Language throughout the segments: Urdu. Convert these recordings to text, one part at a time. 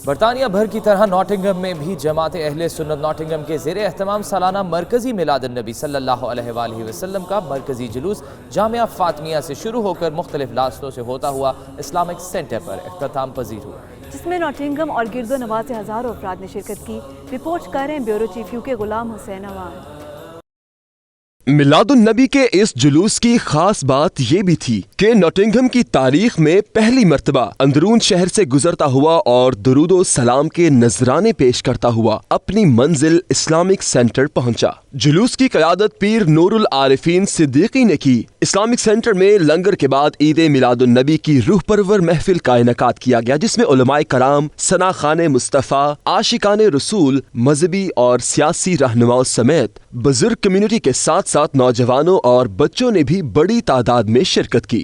برطانیہ بھر کی طرح ناٹنگھم میں بھی جماعت اہل سنت ناٹنگھم کے زیر اہتمام سالانہ مرکزی میلاد النبی صلی اللہ علیہ وآلہ وسلم کا مرکزی جلوس جامعہ فاطمیہ سے شروع ہو کر مختلف راستوں سے ہوتا ہوا اسلامک سینٹر پر اختتام پذیر ہوا، جس میں ناٹنگھم اور گرد و نواح سے ہزاروں افراد نے شرکت کی۔ رپورٹ کر رہے ہیں بیورو چیف یو کے غلام حسین عوان۔ میلاد النبی کے اس جلوس کی خاص بات یہ بھی تھی کہ ناٹنگھم کی تاریخ میں پہلی مرتبہ اندرون شہر سے گزرتا ہوا اور درود و سلام کے نذرانے پیش کرتا ہوا اپنی منزل اسلامک سینٹر پہنچا۔ جلوس کی قیادت پیر نور العارفین صدیقی نے کی۔ اسلامک سینٹر میں لنگر کے بعد عید میلاد النبی کی روح پرور محفل کا انعقاد کیا گیا، جس میں علماء کرام، ثنا خان مصطفیٰ، عاشقان رسول، مذہبی اور سیاسی رہنماؤں سمیت بزرگ کمیونٹی کے ساتھ ساتھ نوجوانوں اور بچوں نے بھی بڑی تعداد میں شرکت کی۔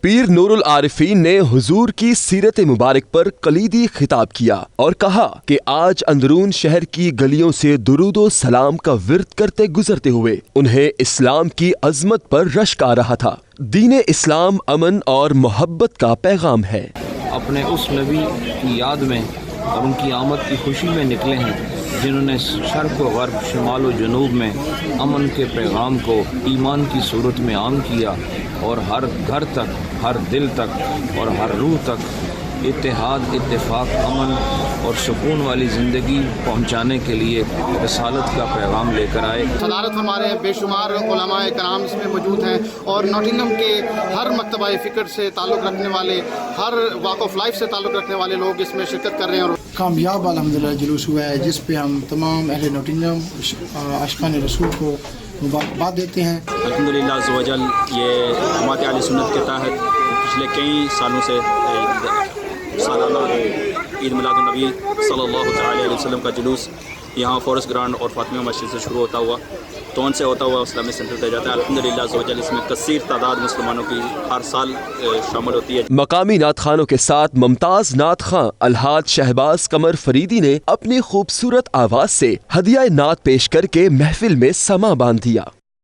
پیر نور العارفین نے حضور کی سیرت مبارک پر کلیدی خطاب کیا اور کہا کہ آج اندرون شہر کی گلیوں سے درود و سلام کا ورد کرتے گزرتے ہوئے انہیں اسلام کی عظمت پر رشک آ رہا تھا۔ دین اسلام امن اور محبت کا پیغام ہے۔ اپنے اس نبی کی یاد میں اور ان کی آمد کی خوشی میں نکلے ہیں، جنہوں نے شرق و غرب، شمال و جنوب میں امن کے پیغام کو ایمان کی صورت میں عام کیا اور ہر گھر تک، ہر دل تک اور ہر روح تک اتحاد، اتفاق، امن اور سکون والی زندگی پہنچانے کے لیے رسالت کا پیغام لے کر آئے۔ صدارت ہمارے بے شمار علماء کرام اس میں موجود ہیں اور ناٹنگھم کے ہر مکتبہ فکر سے تعلق رکھنے والے، ہر واک آف لائف سے تعلق رکھنے والے لوگ اس میں شرکت کر رہے ہیں۔ اور کامیاب الحمدللہ جلوس ہوا ہے، جس پہ ہم تمام اہل ناٹنگھم عاشقان رسول کو مبارکباد دیتے ہیں۔ الحمدللہ عز و جل یہ جماعت اہل سنت کے تحت پچھلے کئی سالوں سے سالانہ عید میلاد النبی صلی اللہ تعالی علیہ وسلم کا جلوس یہاں فورسٹ گراؤنڈ اور فاطمیہ مسجد سے شروع ہوتا ہوا ٹون سے ہوتا ہوا اسلامک سینٹر تک جاتا ہے۔ الحمدللہ عز و جل اس میں کثیر تعداد مسلمانوں کی ہر سال شامل ہوتی ہے۔ مقامی نعت خوانوں کے ساتھ ممتاز نعت خواں الحاج شہباز قمر فریدی نے اپنی خوبصورت آواز سے ہدیہ نعت پیش کر کے محفل میں سما باندھ دیا۔